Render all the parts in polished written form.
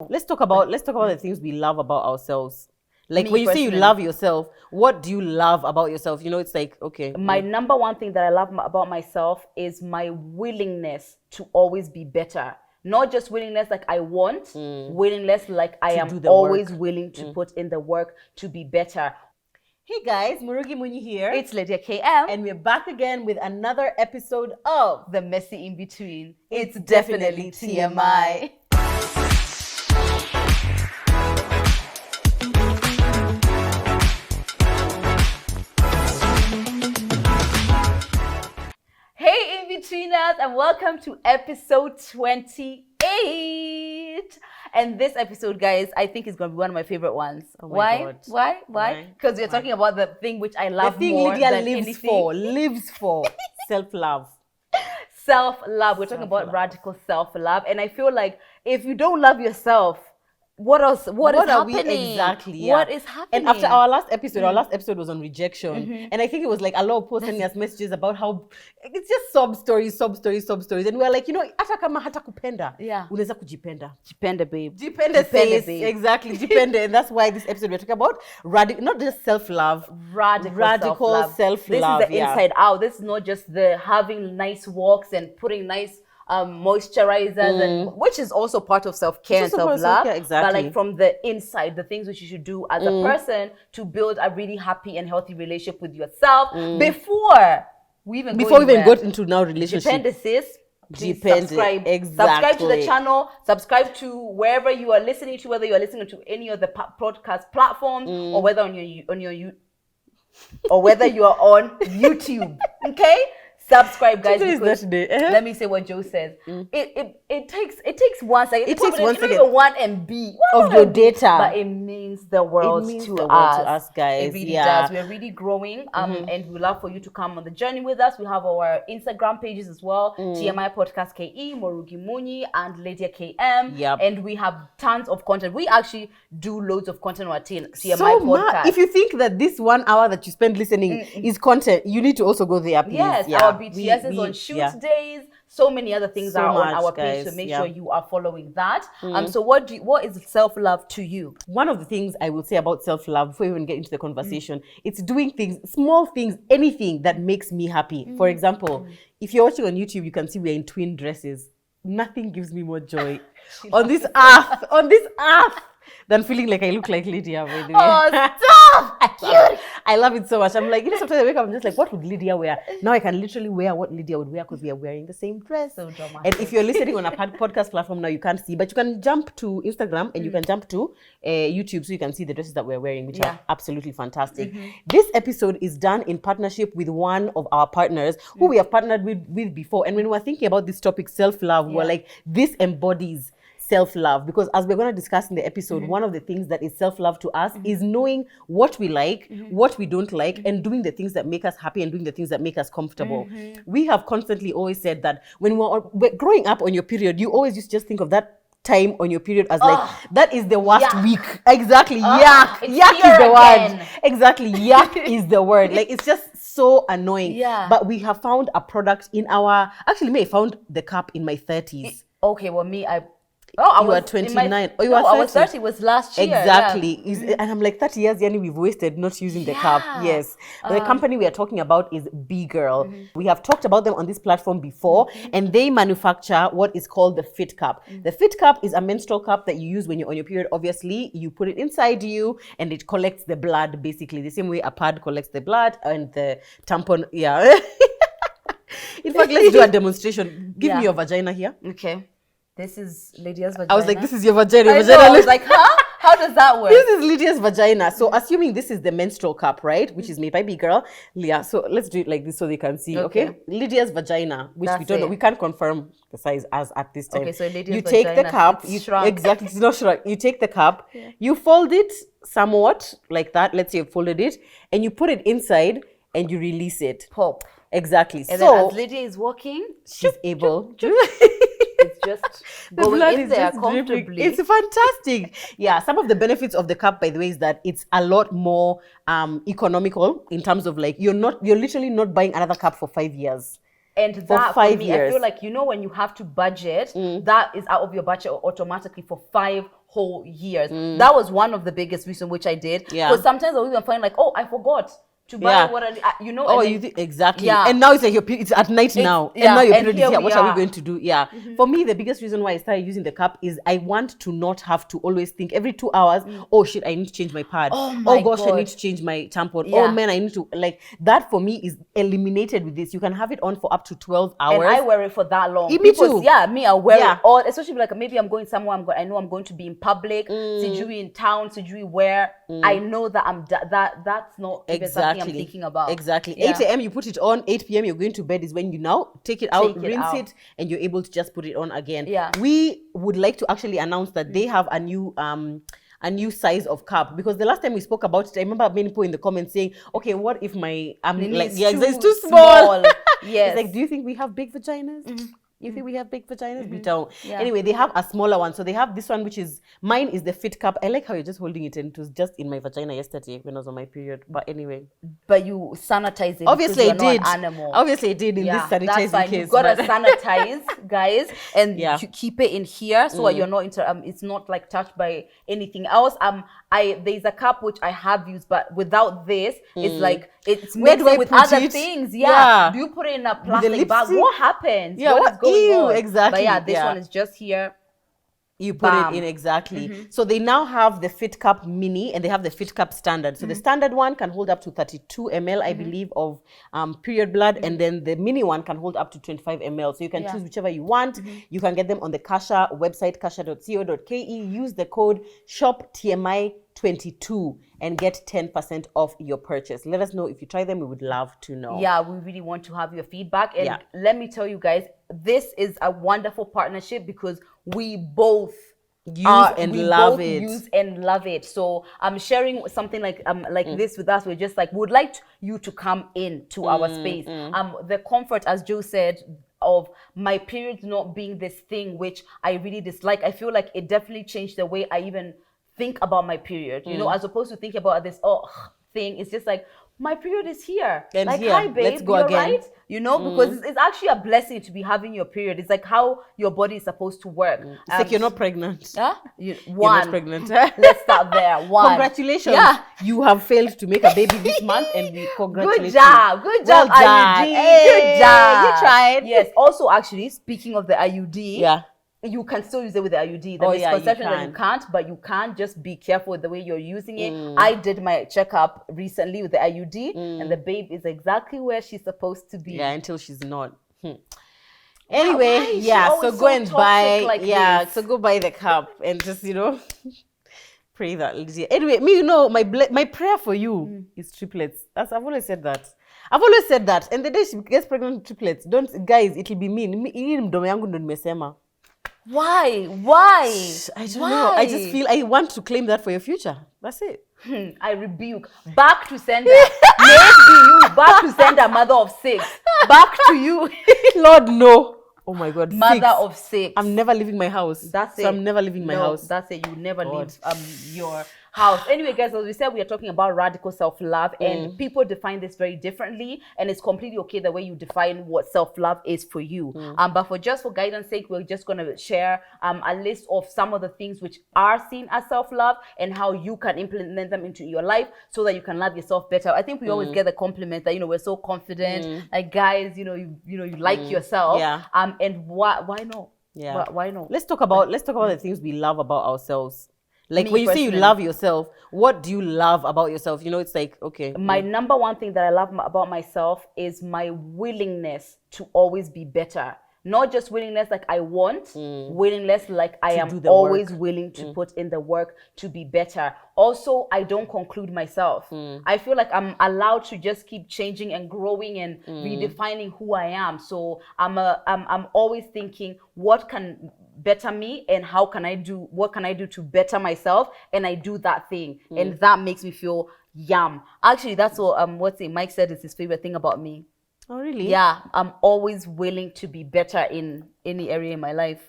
Let's talk about the things we love about ourselves. Like Me when you say you personally. love yourself, what do you love about yourself? You know, it's like, okay. My number one thing that I love about myself is my willingness to always be better. Not just willingness like I want, willingness like I To am do the always work. willing to put in the work to be better. Hey guys, Murugi Muni here. It's Lydia KM. And we're back again with another episode of The Messy In Between. It's Definitely TMI. Hey In-Betweeners, and welcome to episode 28. And this episode, guys, I think is going to be one of my favorite ones. Oh my God. Why? Because we're talking about the thing which I love The thing more Lydia than lives for self-love. Self-love. We're talking about radical self-love. And I feel like if you don't love yourself, what else? What is are we happening? exactly? Yeah. What is happening? And after our last episode was on rejection, and I think it was like a lot of people sending us messages about how it's just sob stories, and we were like, you know, hata kama hata kupenda, unaweza kujipenda. Jipende, babe. Jipende says, exactly, jipende, and that's why this episode we're talking about not just self-love, radical self-love. This is the inside out. This is not just the having nice walks and putting nice moisturizers, and which is also part of self-care and self-love, exactly. But like from the inside, the things which you should do as a person to build a really happy and healthy relationship with yourself before we even got into now relationship. Jipende, sis. Please Jipende, subscribe. exactly. Subscribe to the channel. Subscribe to wherever you are listening to, whether you are listening to any of the podcast platforms or whether or whether you are on YouTube. Okay. Subscribe, guys. Because let me say what Joe says. It takes 1 second. It takes 1 second. Even 1 MB of your data, but it means the world to us, guys. It really does. We're really growing, and we love for you to come on the journey with us. We have our Instagram pages as well: TMI Podcast KE, Morugi Muni, and Lydia KM. Yep. And we have tons of content. We actually do loads of content on our TMI so podcast. If you think that this 1 hour that you spend listening is content, you need to also go there, please. Yes, our BTS is on shoot days. So many other things are on our page, so make sure you are following that. So what is self-love to you? One of the things I will say about self-love, before we even get into the conversation, it's doing things, small things, anything that makes me happy. For example, if you're watching on YouTube, you can see we're in twin dresses. Nothing gives me more joy on this earth than feeling like I look like Lydia, by the way. Oh, stop! I love it so much. I'm like, sometimes I wake up, I'm just like, what would Lydia wear? Now I can literally wear what Lydia would wear because we are wearing the same dress. So dramatic. And if you're listening on a podcast platform now, you can't see, but you can jump to Instagram and you can jump to YouTube so you can see the dresses that we're wearing, which are absolutely fantastic. This episode is done in partnership with one of our partners who we have partnered with before. And when we were thinking about this topic, self-love, we're like, this embodies self-love, because as we're going to discuss in the episode, one of the things that is self-love to us is knowing what we like, what we don't like, and doing the things that make us happy and doing the things that make us comfortable. We have constantly always said that when we're growing up on your period, you always used to just think of that time on your period as like, that is the worst week. Exactly. Yuck is the word. Exactly. Yuck is the word. Like, it's just so annoying. Yeah. But we have found a product in I found the cup in my 30s. Okay, well, me, you were 29. You were 30. I was 30 was last year. Exactly. And I'm like, 30 years, we've wasted not using the cup. Yes. But the company we are talking about is B Girl. We have talked about them on this platform before, and they manufacture what is called the Fit Cup. The Fit Cup is a menstrual cup that you use when you're on your period. Obviously, you put it inside you, and it collects the blood, basically. The same way a pad collects the blood, and the tampon, In fact, let's do a demonstration. Give me your vagina here. Okay. This is Lydia's vagina. I was like, this is your vagina. I was like, huh? How does that work? This is Lydia's vagina. So assuming this is the menstrual cup, right? Which is made by B Girl. Leah. So let's do it like this so they can see. Okay. Lydia's vagina, which we don't know. We can't confirm the size as at this time. Okay, so Lydia's you take vagina, the cup. Exactly. It's not shrunk. You take the cup. You fold it somewhat like that. Let's say you folded it, and you put it inside, and you release it. Pop. Exactly. And then as Lydia is walking, she's able. It's just going in there comfortably. It's fantastic. Yeah, some of the benefits of the cup, by the way, is that it's a lot more economical in terms of like you're literally not buying another cup for 5 years. And that, for me, I feel like, you know, when you have to budget, that is out of your budget automatically for 5 whole years. That was one of the biggest reasons which I did. Yeah. Because sometimes I would even find like, oh, I forgot to buy what you know. Oh, and then, exactly. Yeah. And now it's like it's at night now. And now your period is here. What are we going to do? Yeah. For me, the biggest reason why I started using the cup is I want to not have to always think every 2 hours, oh shit, I need to change my pad. Oh gosh, I need to change my tampon. Oh man, I need to, like, that for me is eliminated with this. You can have it on for up to 12 hours. And I wear it for that long. Me too. Yeah, me, I wear it all, especially like maybe I'm going somewhere, I know I'm going to be in public, Sijui in town, Sijui where, I know that that's not even something I'm thinking about. Exactly. 8 a.m. you put it on, 8 p.m. you're going to bed is when you now take it out, rinse it, and you're able to just put it on again. Yeah. We would like to actually announce that they have a new size of cup, because the last time we spoke about it, I remember many people in the comments saying, okay, what if my it's too small. Yes. It's like, do you think we have big vaginas? You think we have big vaginas? We don't. Yeah. Anyway, they have a smaller one. So they have this one, which is, mine is the fit cup. I like how you're just holding it, and it was just in my vagina yesterday when I was on my period. But anyway. But you sanitize it. Obviously I did. Not an animal. Obviously I did in this sanitizing case. You've got to sanitize, guys, and you keep it in here so that you're not it's not like touched by anything else. There's a cup which I have used, but without this, it's like it's mixed with other things. Yeah. Do you put it in a plastic bag? What happens? Yeah. What is going on? Exactly. But yeah, this one is just here. You put it in, exactly. So they now have the Fit Cup Mini and they have the Fit Cup Standard. So the standard one can hold up to 32 ml, I believe, of period blood. And then the mini one can hold up to 25 ml. So you can choose whichever you want. You can get them on the Kasha website, kasha.co.ke. Use the code SHOPTMI22 and get 10% off your purchase. Let us know if you try them. We would love to know. Yeah, we really want to have your feedback. And let me tell you guys, this is a wonderful partnership because we both use and love it. So I'm sharing something like this with us. We're just like, we would like you to come in to our space. The comfort, as Joe said, of my periods not being this thing which I really dislike. I feel like it definitely changed the way I even think about my period, you know, as opposed to thinking about this thing. It's just like, my period is here. And like, here, hi babe, let's go you're again. right. You know, because it's actually a blessing to be having your period. It's like how your body is supposed to work. It's like you're not pregnant. You're not pregnant. Let's start there. One. Congratulations. Yeah. You have failed to make a baby this month, and we congratulate you. Good job. Good job, well done. IUD. Hey, good job. You tried. Yes. Also, actually, speaking of the IUD, you can still use it with the IUD. The misconception that you can't, but you can. Just be careful with the way you're using it. I did my checkup recently with the IUD, and the babe is exactly where she's supposed to be. Yeah, until she's not. Anyway, so go and buy. So go buy the cup and just, you know, pray that. Anyway, me, you know, my prayer for you is triplets. I've always said that. And the day she gets pregnant with triplets, guys, it'll be me. Why? I don't know. I just feel I want to claim that for your future. That's it. I rebuke. Back to sender. Maybe you. Back to sender, mother of 6. Back to you. Lord, no. Oh my God. Mother of 6. I'm never leaving my house. That's it. So I'm never leaving my house. That's it. You never leave your house. Anyway, guys, as we said, we are talking about radical self-love, and people define this very differently, and it's completely okay the way you define what self-love is for you. But for guidance sake, we're just going to share a list of some of the things which are seen as self-love and how you can implement them into your life so that you can love yourself better. I think we always get the compliment that, you know, we're so confident, like, guys, you like yourself. And why not? Why not? Let's talk about the things we love about ourselves. Like, when you say you love yourself, what do you love about yourself? You know, it's like, okay. My number one thing that I love about myself is my willingness to always be better. Not just willingness like I want, willingness like I am always willing to put in the work to be better. Also, I don't conclude myself. I feel like I'm allowed to just keep changing and growing and redefining who I am. So I'm always thinking, what can better me, and what can I do to better myself, and I do that thing, and that makes me feel yum. Actually, that's what Mike said is his favorite thing about me. Oh, really? Yeah, I'm always willing to be better in any area in my life.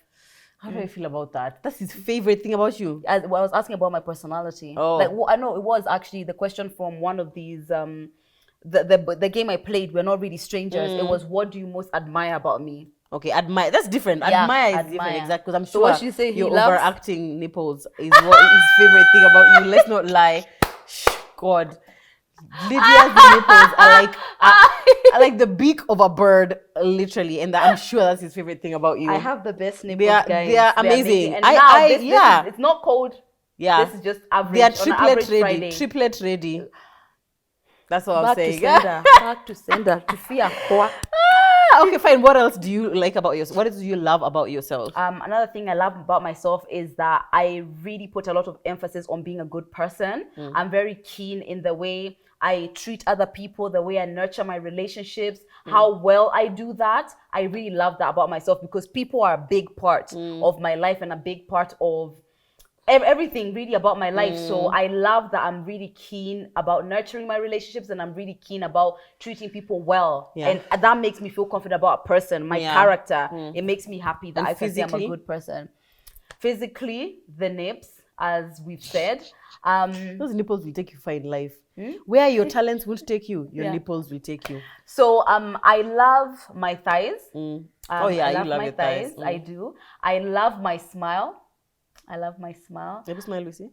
How do I feel about that? That's his favorite thing about you. I was asking about my personality. Oh, like, I know it was actually the question from one of these. The game I played. We're not really strangers. It was, what do you most admire about me? Okay, admire. That's different. Yeah, Admire is different, exactly. Because I'm sure what you say your overacting nipples is what his favorite thing about you. Let's not lie. God, Lydia's nipples are like the beak of a bird, literally, and I'm sure that's his favorite thing about you. I have the best nipples, guys. They are amazing. And now this is, it's not cold. Yeah, this is just average. They are triplet ready. Friday. Triplet ready. That's what I'm saying. Back to sender. To fear. Okay, fine. What else do you like about yourself? What else do you love about yourself? Another thing I love about myself is that I really put a lot of emphasis on being a good person. I'm very keen in the way I treat other people, the way I nurture my relationships, how well I do that. I really love that about myself because people are a big part of my life and a big part of everything really about my life. So I love that I'm really keen about nurturing my relationships and I'm really keen about treating people well. And that makes me feel confident about a person, my character. It makes me happy that I can say I'm a good person. Physically, the nips, as we've said. Those nipples will take you far in life. Where your talents won't take you, your nipples will take you. So I love my thighs. You love my thighs. I do. I love my smile. I love my smile. Let me smile, Lucy.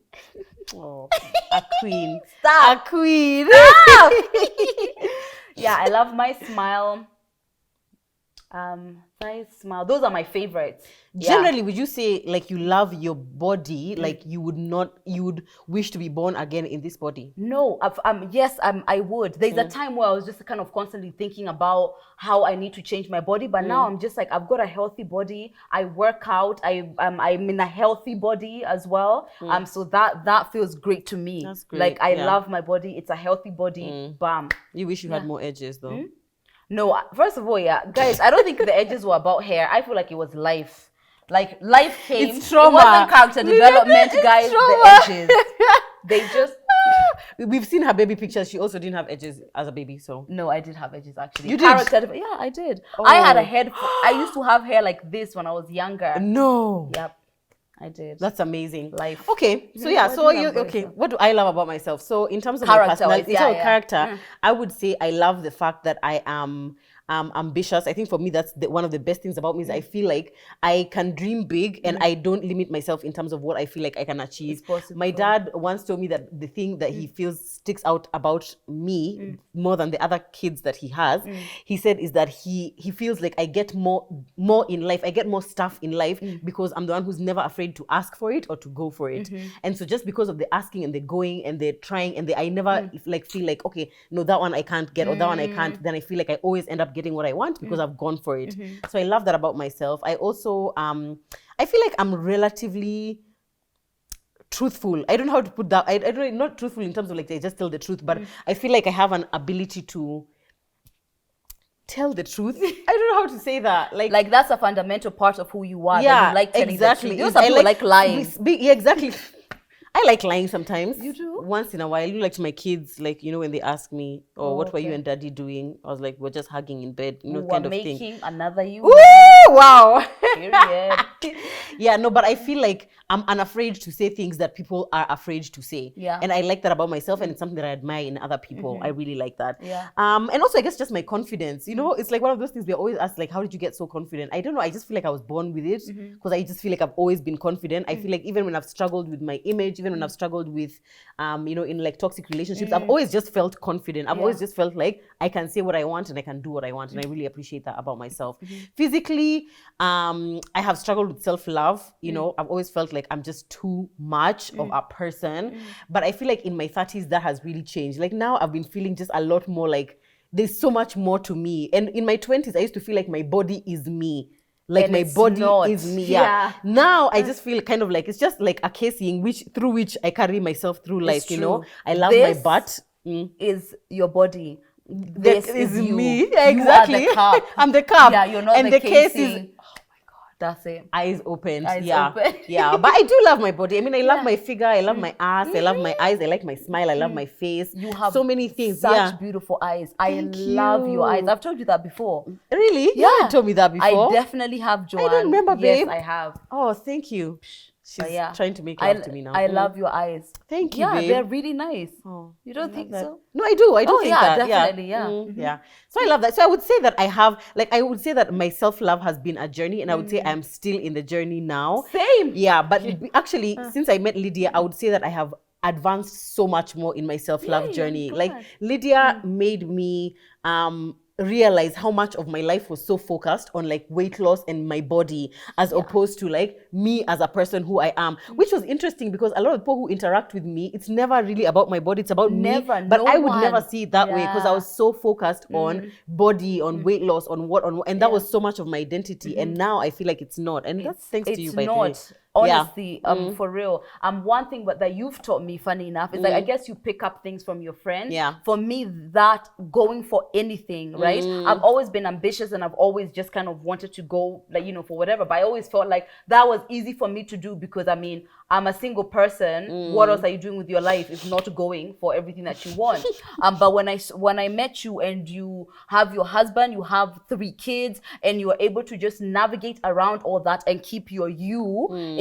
Oh, a queen. Stop. A queen. Stop. Yeah, I love my smile. Thighs, smile. Those are my favorites. Generally, would you say like you love your body, like you would wish to be born again in this body? No, yes, I would. There's a time where I was just kind of constantly thinking about how I need to change my body, but now I'm just like, I've got a healthy body. I work out. I'm in a healthy body as well. So that feels great to me. That's great. Like I love my body. It's a healthy body. Bam. You wish you had more edges though. No, first of all, guys, I don't think the edges were about hair. I feel like it was life. Like life came. It's trauma. It wasn't character development, guys. The edges. They just. We've seen her baby pictures. She also didn't have edges as a baby, so. No, I did have edges actually. You did? Yeah, I did. I had a head. I used to have hair like this when I was younger. No. Yep. I did. That's amazing. Life. Okay. So what do I love about myself? So in terms of character, my personality, character, I would say I love the fact that I am ambitious. I think for me that's one of the best things about me is I feel like I can dream big and I don't limit myself in terms of what I feel like I can achieve. My dad once told me that the thing that he feels sticks out about me more than the other kids that he has, he said is that he feels like I get more in life. I get more stuff in life because I'm the one who's never afraid to ask for it or to go for it. And so just because of the asking and the going and the trying and I never like feel like, okay, no, that one I can't get or that one I can't, then I feel like I always end up getting what I want because I've gone for it. So I love that about myself. I also I feel like I'm relatively truthful. I don't know how to put that. I don't know, not truthful in terms of like I just tell the truth, but I feel like I have an ability to tell the truth. I don't know how to say that. Like that's a fundamental part of who you are. Yeah, you like telling exactly. The truth. Some people like lying. Yeah, exactly. I like lying sometimes. You do? Once in a while. You like to my kids, like, you know, when they ask me, what were you and daddy doing? I was like, we're just hugging in bed, you know, kind of thing. We're making another you. Ooh, wow. Period. Yeah, no, but I feel like I'm unafraid to say things that people are afraid to say. Yeah. And I like that about myself and it's something that I admire in other people. I really like that. Yeah. And also I guess just my confidence. You know, it's like one of those things we always ask, like, how did you get so confident? I don't know. I just feel like I was born with it because I just feel like I've always been confident. I feel like even when I've struggled with my image, even when I've struggled with, you know, in like toxic relationships, I've always just felt confident. I've always just felt like I can say what I want and I can do what I want. And I really appreciate that about myself. Physically, I have struggled with self-love. You know, I've always felt like I'm just too much of a person. But I feel like in my 30s, that has really changed. Like now I've been feeling just a lot more like there's so much more to me. And in my 20s, I used to feel like my body is me. Like and my body is me. Yeah. Now I just feel kind of like it's just like a casing through which I carry myself through life. You know, I love my butt. Is your body. This is you. Me. Yeah, exactly. You are the cup. I'm the cup. Yeah, you're not and the case casing. is. That's it. Eyes open. Open. Yeah. But I do love my body. I mean, I love my figure. I love my ass. I love my eyes. I like my smile. I love my face. You have so many things. Such beautiful eyes. Thank love you. your eyes. I've told you that before. Really? Yeah. You told me that before. I definitely have, Joanne. I don't remember, babe. Yes, I have. Oh, thank you. She's trying to make love to me now. I love your eyes. Thank you, yeah, babe. They're really nice. Oh, you don't think that. so? No, I do. I do think that. Definitely, yeah. So I love that. So I would say that I would say that my self-love has been a journey, and I would say I'm still in the journey now. Same. Yeah, but actually, since I met Lydia, I would say that I have advanced so much more in my self-love journey. Like Lydia made me realize how much of my life was so focused on like weight loss and my body as opposed to like me as a person who I am, which was interesting because a lot of people who interact with me, it's never really about my body, it's about me, but I would never see it that way because I was so focused on body, on weight loss, on what, and that was so much of my identity, and now I feel like it's not, and that's thanks to you, by the way. Honestly, for real. One thing that you've taught me, funny enough, is like I guess you pick up things from your friends. Yeah. For me, that going for anything, right? I've always been ambitious and I've always just kind of wanted to go, like, for whatever. But I always felt like that was easy for me to do because, I mean, I'm a single person. What else are you doing with your life if not going for everything that you want? But when I met you and you have your husband, you have 3 kids, and you are able to just navigate around all that and keep your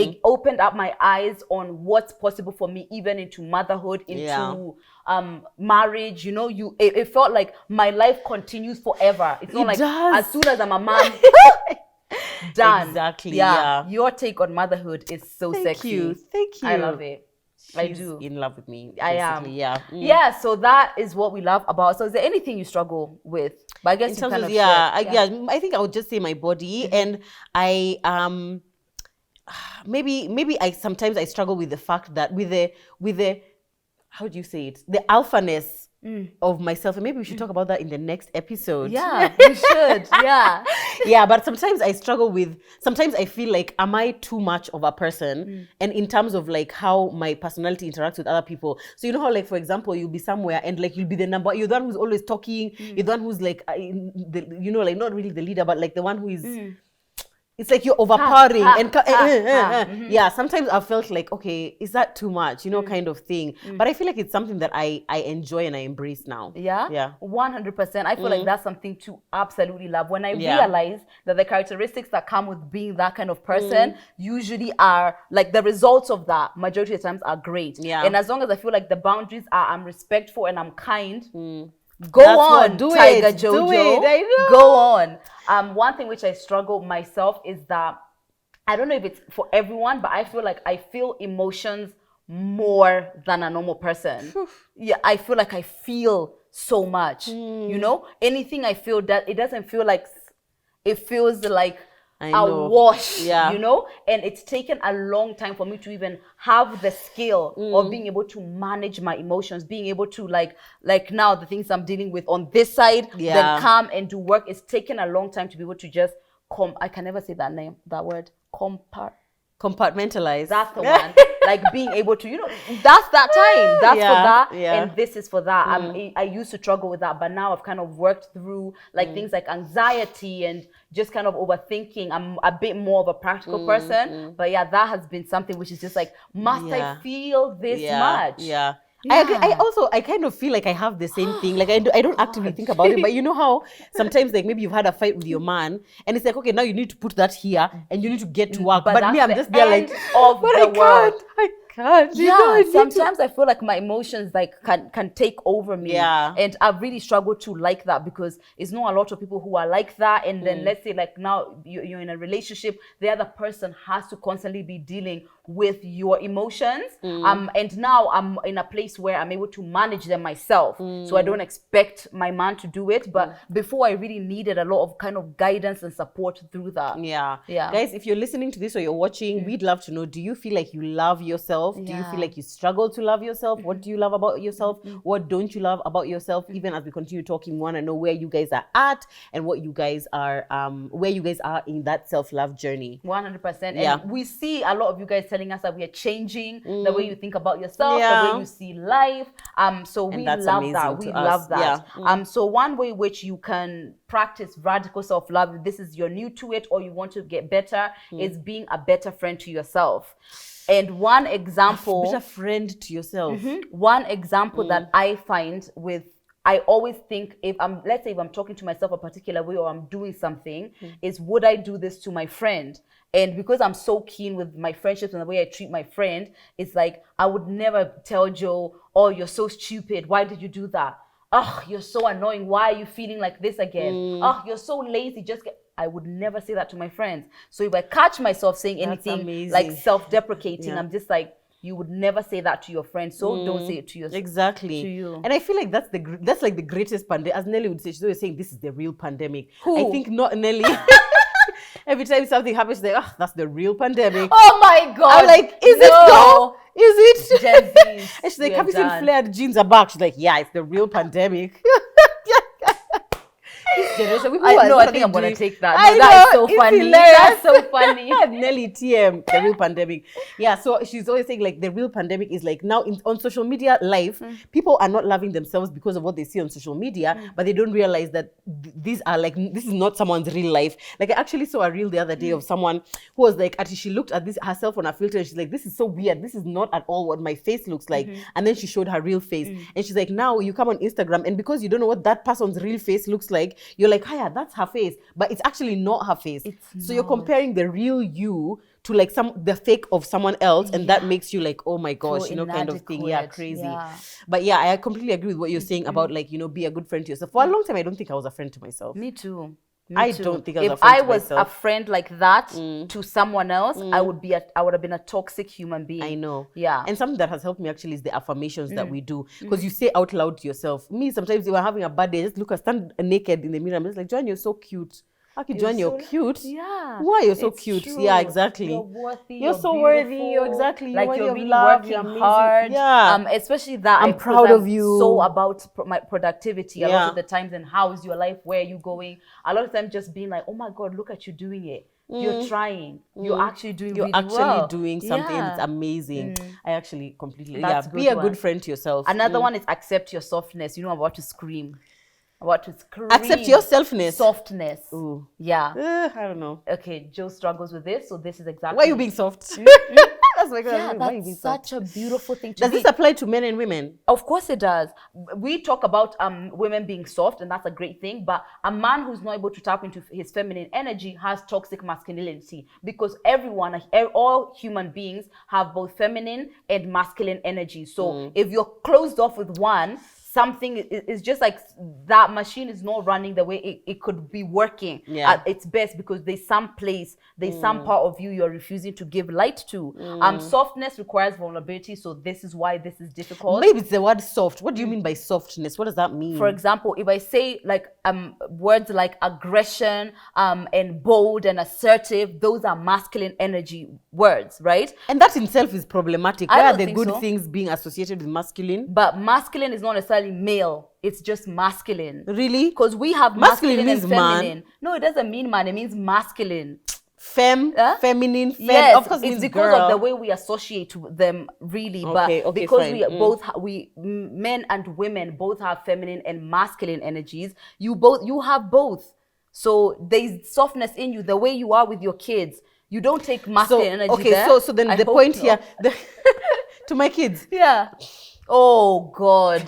it opened up my eyes on what's possible for me, even into motherhood, into marriage. It felt like my life continues forever. It's not as soon as I'm a mom, done. Exactly. Yeah. Your take on motherhood is so sexy. Thank you. I love it. I She's do. in love with me. I am. Yeah. Yeah. So that is what we love about. So is there anything you struggle with? But I guess in you terms kind of, of I think I would just say my body, and I maybe I sometimes I struggle with the fact that with the how do you say it, the alphaness of myself, and maybe we should talk about that in the next episode. Yeah, we should. Yeah, but sometimes I struggle with, sometimes I feel like, am I too much of a person? And in terms of like how my personality interacts with other people. So you know how, like, for example, you'll be somewhere and like you'll be you're the one who's always talking, you're the one who's like, like not really the leader, but like the one who is, it's like you're overpowering yeah, sometimes I felt like, okay, is that too much, kind of thing. But I feel like it's something that I enjoy and I embrace now. Yeah 100%. I feel like that's something to absolutely love. When I realize that the characteristics that come with being that kind of person usually are like the results of that majority of the times are great. And as long as I feel like the boundaries are, I'm respectful and I'm kind, Go on, Tiger Jojo. Do it. I know. Go on. One thing which I struggle myself is that I don't know if it's for everyone, but I feel like I feel emotions more than a normal person. Yeah, I feel like I feel so much. Anything I feel, that it doesn't feel like, it feels like a wash, and it's taken a long time for me to even have the skill of being able to manage my emotions, being able to like now the things I'm dealing with on this side, then come and do work. It's taken a long time to be able to just I can never say that word, compartmentalize. That's the one. Like being able to, that's that time. That's for that, and this is for that. I used to struggle with that, but now I've kind of worked through like things like anxiety and just kind of overthinking. I'm a bit more of a practical person, but yeah, that has been something which is just like, must I feel this much? Yeah. I agree. I kind of feel like I have the same thing. Like I don't actively think about it, but you know how sometimes like maybe you've had a fight with your man and it's like, okay, now you need to put that here and you need to get to work. But me, I'm just there like, but I can't. Yeah, sometimes I feel like my emotions like can take over me. Yeah. And I've really struggled to like that because it's not a lot of people who are like that. And then let's say like now you're in a relationship, the other person has to constantly be dealing with your emotions. And now I'm in a place where I'm able to manage them myself. So I don't expect my man to do it. But before I really needed a lot of kind of guidance and support through that. Yeah. Guys, if you're listening to this or you're watching, we'd love to know, do you feel like you love yourself? Do you feel like you struggle to love yourself? What do you love about yourself? What don't you love about yourself? Even as we continue talking, we want to know where you guys are at and what you guys are, where you guys are in that self-love journey. 100%. And we see a lot of you guys telling us that we are changing the way you think about yourself, the way you see life. So we love that. We love that. So one way which you can practice radical self-love, if this is you're new to it or you want to get better, is being a better friend to yourself. And one example, better friend to yourself. One example that I find with, I always think let's say if I'm talking to myself a particular way or I'm doing something, is would I do this to my friend? And because I'm so keen with my friendships and the way I treat my friend, it's like I would never tell Joe, oh, you're so stupid. Why did you do that? Oh, you're so annoying. Why are you feeling like this again? Oh, you're so lazy. I would never say that to my friends. So if I catch myself saying anything like self-deprecating, I'm just like, you would never say that to your friends, so don't say it to yourself. Exactly. To you. And I feel like that's like the greatest pandemic. As Nelly would say, she's always saying this is the real pandemic. Who? I think not Nelly. Every time something happens, she's like, that's the real pandemic. Oh my God. I'm like, is it so? Is it? Gen Zs, and she's like, have you seen flared jeans are back? She's like, yeah, it's the real pandemic. This generation, I think I'm going to take that. No, that is so funny. Hilarious. That's so funny. Nelly TM, the real pandemic. Yeah, so she's always saying like the real pandemic is like now on social media live, people are not loving themselves because of what they see on social media, but they don't realize that this is not someone's real life. Like I actually saw a reel the other day of someone who was like, actually she looked at this herself on a filter and she's like, this is so weird. This is not at all what my face looks like. And then she showed her real face. And she's like, now you come on Instagram and because you don't know what that person's real face looks like, you're like, hiya, that's her face, but it's actually not her face. So you're comparing the real you to like the fake of someone else, and that makes you like, oh my gosh, kind of thing. Yeah, crazy. Yeah. But yeah, I completely agree with what you're saying about like, be a good friend to yourself. For a long time, I don't think I was a friend to myself. Me too. I don't think I was if a friend I to was myself. a friend like that to someone else, I would have been a toxic human being. I know. Yeah. And something that has helped me actually is the affirmations that we do. Because you say out loud to yourself. Me, sometimes if I'm having a bad day, I just stand naked in the mirror. I'm just like, Joanne, you're so cute. Okay, Joanne, you're cute. Yeah. Why you're so cute? True. Yeah, exactly. You're worthy. You're so worthy. You're exactly. Like you're really love, working you're hard. Yeah. Especially that. I'm proud of you. So about my productivity. A lot of the times, and how is your life? Where are you going? A lot of them just being like, oh my God, look at you doing it. You're trying. You're actually doing. You're really actually well. doing something. It's amazing. I actually completely. That's be a good friend to yourself. Another one is accept your softness. I'm about to scream. About to scream. Accept your selfness. Softness. Ooh. Yeah. I don't know. Okay, Joe struggles with this, so this is exactly. Why are you being soft? That's my God. Yeah, that's such a beautiful thing to Does this apply to men and women? Of course it does. We talk about women being soft, and that's a great thing. But a man who's not able to tap into his feminine energy has toxic masculinity, because all human beings have both feminine and masculine energy. So if you're closed off with one, something is just like that machine is not running the way it could be working at its best, because there's some part of you you're refusing to give light to. Softness requires vulnerability, so this is why this is difficult. Maybe it's the word soft. What do you mean by softness? What does that mean? For example, if I say like words like aggression and bold and assertive, those are masculine energy words, right? And that in itself is problematic. Why are the good things being associated with masculine? But masculine is not necessarily male. It's just masculine. Really? Because we have masculine means and feminine. Man. No, it doesn't mean man. It means masculine. Feminine, yes, of course, it's because girl. of the way we associate them, really. But because men and women both have feminine and masculine energies, you have both. So there's softness in you, the way you are with your kids. You don't take masculine energy. Okay, there. so then the point here to my kids. Yeah. Oh God.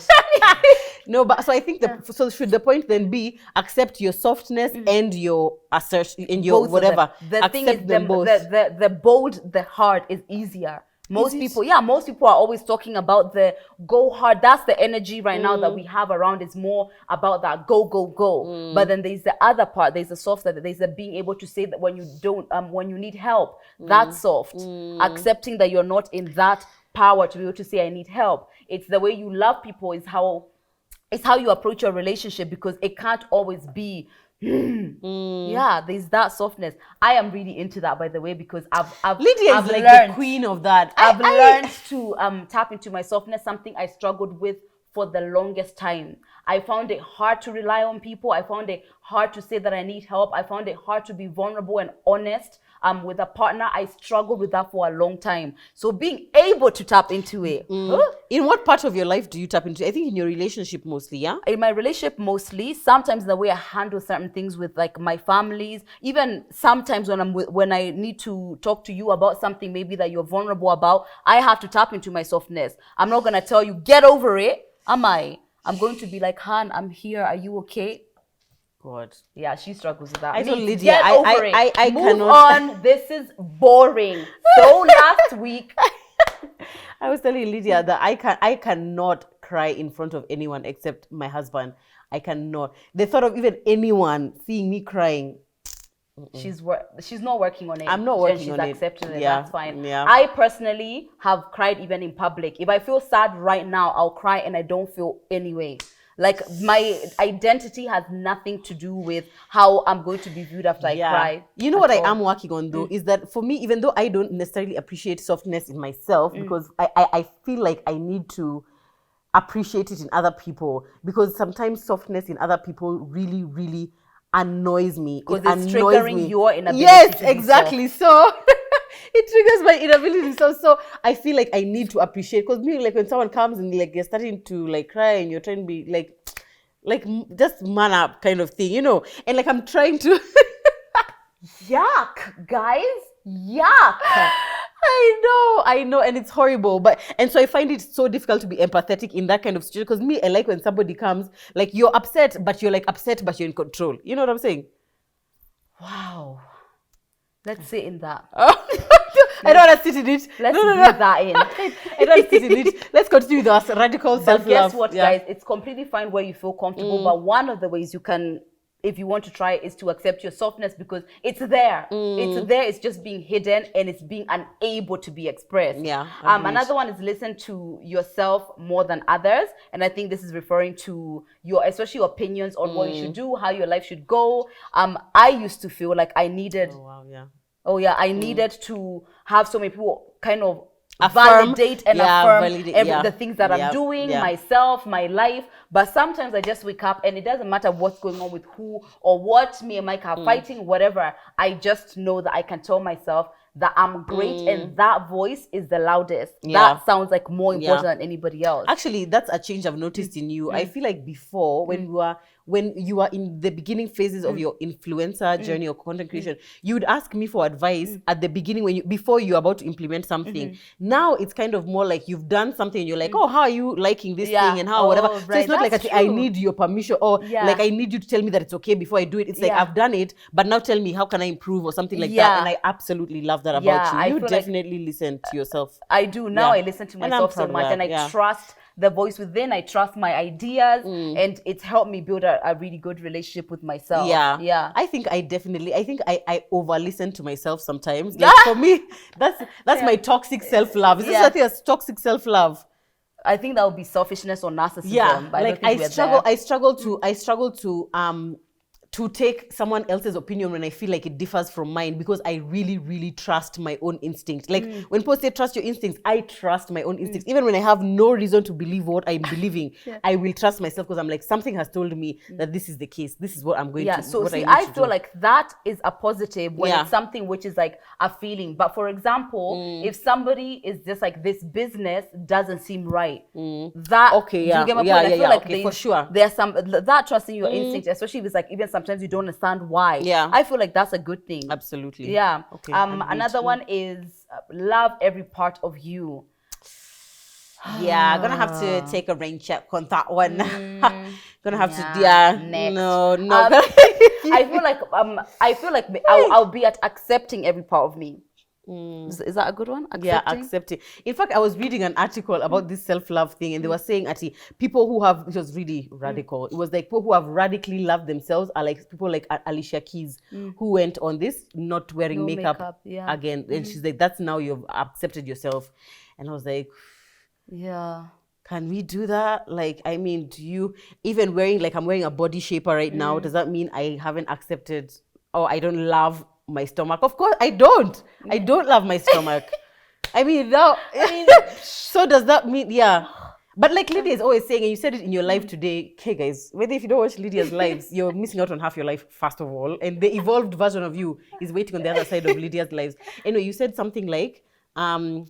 No, but so I think so should the point then be accept your softness and your assertion and your both whatever. The thing is the bold, the hard is easier. Most people are always talking about the go hard. That's the energy right now that we have around. It's more about that go, go, go. But then there's the other part. There's the soft side. There's the being able to say that when you don't, when you need help, that's soft. Accepting that you're not in that power to be able to say I need help. It's the way you love people. It's how you approach your relationship, because it can't always be yeah, there's that softness. I am really into that, by the way, because Lydia is like the queen of that. I've learned to tap into my softness, something I struggled with for the longest time. I found it hard to rely on people. I found it hard to say that I need help. I found it hard to be vulnerable and honest with a partner. I struggled with that for a long time. So being able to tap into it. In what part of your life do you tap into? I think in your relationship mostly, yeah? In my relationship mostly. Sometimes the way I handle certain things with like my families. Even sometimes when I need to talk to you about something maybe that you're vulnerable about, I have to tap into my softness. I'm not going to tell you, get over it. I'm going to be like, Han, I'm here. Are you okay? God. Yeah, she struggles with that. I told Lydia, get over it. I Move cannot. on. This is boring. So last week, I was telling Lydia that I cannot cry in front of anyone except my husband. I cannot. The thought of even anyone seeing me crying. She's not working on it. I'm not working on it. She's accepting it. Yeah, That's fine. yeah. I personally have cried even in public. If I feel sad right now, I'll cry, and I don't feel anyway. Like, my identity has nothing to do with how I'm going to be viewed after I cry. You know what I am working on though is that for me, even though I don't necessarily appreciate softness in myself, because I feel like I need to appreciate it in other people, because sometimes softness in other people really, really annoys me. Because it's triggering your inability. Yes, exactly. So it triggers my inability. So I feel like I need to appreciate, because me, like, when someone comes and like you're starting to like cry and you're trying to be like just man up kind of thing, you know, and like I'm trying to yuck, guys, yuck. I know, and it's horrible. And so I find it so difficult to be empathetic in that kind of situation, because me, I like when somebody comes, like, you're upset, but you're in control. You know what I'm saying? Wow. Let's sit in that. I don't want to sit in it. Let's breathe that in. I don't want to sit in it. Let's continue with our radical self-love. But guess what, guys? It's completely fine where you feel comfortable. But one of the ways you can, if you want to try, is to accept your softness, because it's there. It's there. It's just being hidden, and it's being unable to be expressed. Yeah. Another one is listen to yourself more than others, and I think this is referring to especially your opinions on what you should do, how your life should go. I used to feel like I needed. I needed to have so many people kind of validate and affirm the things that I'm doing, myself, my life. But sometimes I just wake up, and it doesn't matter what's going on with who or what me and Mike are fighting, whatever. I just know that I can tell myself that I'm great, and that voice is the loudest. That sounds like more important than anybody else. Actually, that's a change I've noticed in you. I feel like before, when you are in the beginning phases of your influencer journey or content creation, you would ask me for advice at the beginning before you're about to implement something. Now it's kind of more like you've done something and you're like, oh, how are you liking this thing and how whatever. So it's not like I need your permission, or like I need you to tell me that it's okay before I do it. It's like I've done it, but now tell me, how can I improve or something like that. And I absolutely love that about you. You definitely listen to yourself. I do. Now I listen to myself so much, and I trust the voice within. I trust my ideas, and it's helped me build a really good relationship with myself. I think I over listen to myself sometimes. Like, for me, that's my toxic self-love. Is this something as toxic self-love? I think that would be selfishness or narcissism. But like I struggle to take someone else's opinion when I feel like it differs from mine, because I really, really trust my own instinct. Like when people say trust your instincts, I trust my own instincts. Even when I have no reason to believe what I'm believing, I will trust myself, because I'm like, something has told me that this is the case. This is what I'm going to do. So see, I feel like that is a positive when it's something which is like a feeling. But for example, if somebody is just like, this business doesn't seem right, that do you get my point? I feel like for sure there's some that trusting your instinct, especially if it's like even sometimes you don't understand why. I feel like that's a good thing. Absolutely. Okay. Another one is love every part of you. I'm gonna have to take a rain check on that one. Gonna have to next. No. I feel like I'll be at accepting every part of me. Is that a good one? Accepting. In fact, I was reading an article about this self-love thing, and they were saying, people who have, which was really radical. It was like people who have radically loved themselves are like people like Alicia Keys, who went on this not wearing makeup again. And she's like, that's now you've accepted yourself. And I was like, can we do that? Like, I mean, do you even wearing, like, I'm wearing a body shaper right now, does that mean I haven't accepted, or I don't love my stomach? Of course I don't. I don't love my stomach. I mean, so does that mean, but like Lydia is always saying, and you said it in your live today, okay guys, whether if you don't watch Lydia's lives, you're missing out on half your life, first of all, and the evolved version of you is waiting on the other side of Lydia's lives. Anyway, you said something like, now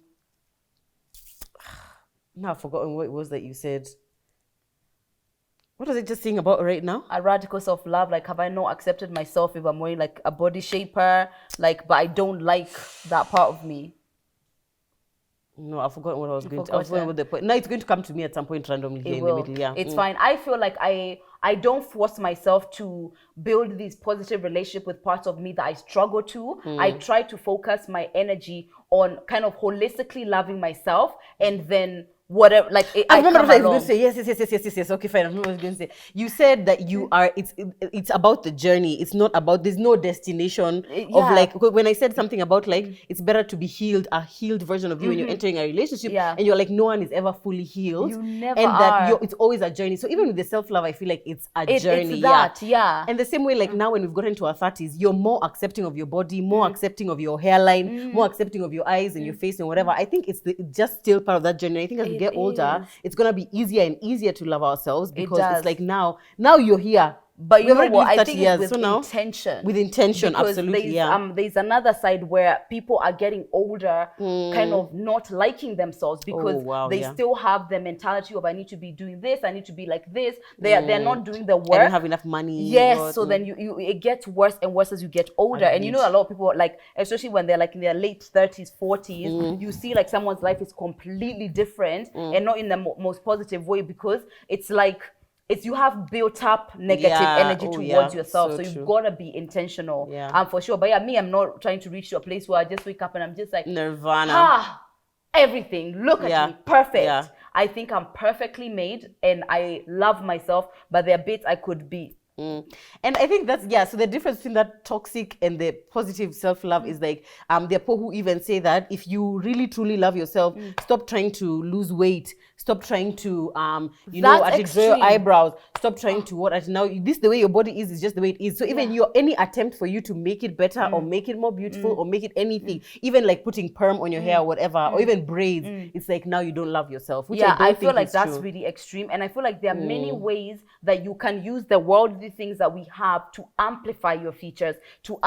I've forgotten what it was that you said. What was I just saying about right now? A radical self-love. Like, have I not accepted myself if I'm wearing like a body shaper? Like, but I don't like that part of me. No, I forgot what I was going to. I forgot what the point. No, it's going to come to me at some point randomly here in the middle. Yeah, it's fine. I feel like I don't force myself to build these positive relationship with parts of me that I struggle to. I try to focus my energy on kind of holistically loving myself, and then whatever, like I remember what I was going to say. Yes. Okay, fine. I remember what I was going to say. You said that you are. It's about the journey. It's not about. There's no destination of like. When I said something about like it's better to be healed, a healed version of you when you're entering a relationship, and you're like no one is ever fully healed. You never and are. That it's always a journey. So even with the self-love, I feel like it's a journey. It's that, yeah. And the same way, like now when we've gotten to our 30s, you're more accepting of your body, more accepting of your hairline, more accepting of your eyes and your face and whatever. I think it's just still part of that journey. I think as we get older, it's gonna be easier and easier to love ourselves because it's like now you're here. But you know what? I think it's with intention. With intention, because absolutely. There's another side where people are getting older, kind of not liking themselves because they still have the mentality of I need to be doing this, I need to be like this. They're not doing the work. I don't have enough money. Yes, so then it gets worse and worse as you get older. And you know, a lot of people like, especially when they're like in their late 30s, 40s, you see like someone's life is completely different and not in the most positive way because it's like. You have built up negative energy towards yourself, so you've got to be intentional, for sure. But me, I'm not trying to reach to a place where I just wake up and I'm just like nirvana. Everything. Look at me, perfect. Yeah. I think I'm perfectly made, and I love myself. But there are bits I could be. And I think that's so the difference between that toxic and the positive self-love is like there are people who even say that if you really truly love yourself, stop trying to lose weight, stop trying to draw your eyebrows, stop trying to this the way your body is just the way it is. So even any attempt for you to make it better or make it more beautiful or make it anything, even like putting perm on your hair or whatever, or even braids, it's like now you don't love yourself, which I feel like that's true. Really extreme. And I feel like there are many ways that you can use the worldly things that we have to amplify your features, to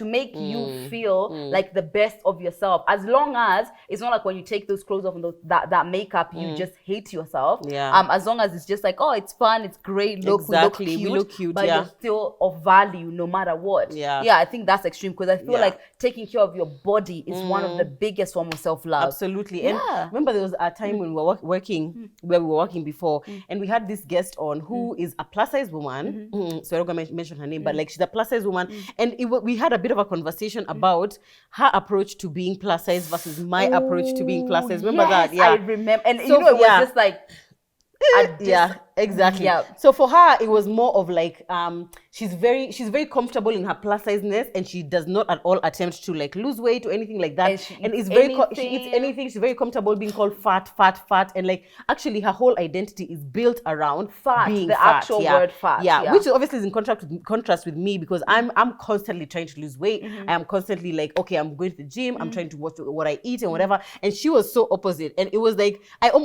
make you feel like the best of yourself. As long as it's not like when you take those clothes off and that makeup, you just hate yourself. As long as it's just like, oh, it's fun, it's great, we look cute, but you're still of value no matter what. I think that's extreme because I feel like taking care of your body is one of the biggest forms of self-love. Absolutely. And remember there was a time when we were working before, and we had this guest on who is a plus size woman. So I'm not going to mention her name, but like she's a plus size woman. And we had a bit of a conversation about her approach to being plus size versus my approach to being plus size. Remember that? Yeah, I remember. And so, it was just like, exactly. So for her, it was more of like she's very comfortable in her plus sizeness, and she does not at all attempt to like lose weight or anything like that. And she eats anything. She's very comfortable being called fat, and like actually her whole identity is built around being the fat. Actual word fat. Which obviously is in contrast with me because I'm constantly trying to lose weight. I am constantly like, okay, I'm going to the gym. I'm trying to watch what I eat and whatever. And she was so opposite, and it was like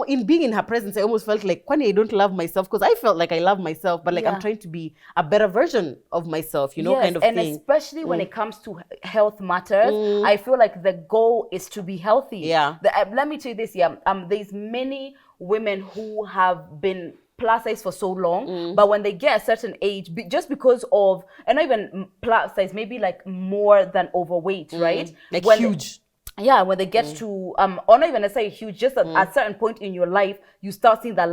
in being in her presence, I almost felt like, Kwani, I don't love myself because I felt like I love myself, but like I'm trying to be a better version of myself, kind of and thing. Especially when it comes to health matters, I feel like the goal is to be healthy. Let me tell you this, there's many women who have been plus size for so long, but when they get a certain age, just because of, and not even plus size, maybe like more than overweight, right? Like huge. When they get to, or not even necessarily huge, just at a certain point in your life, you start seeing that,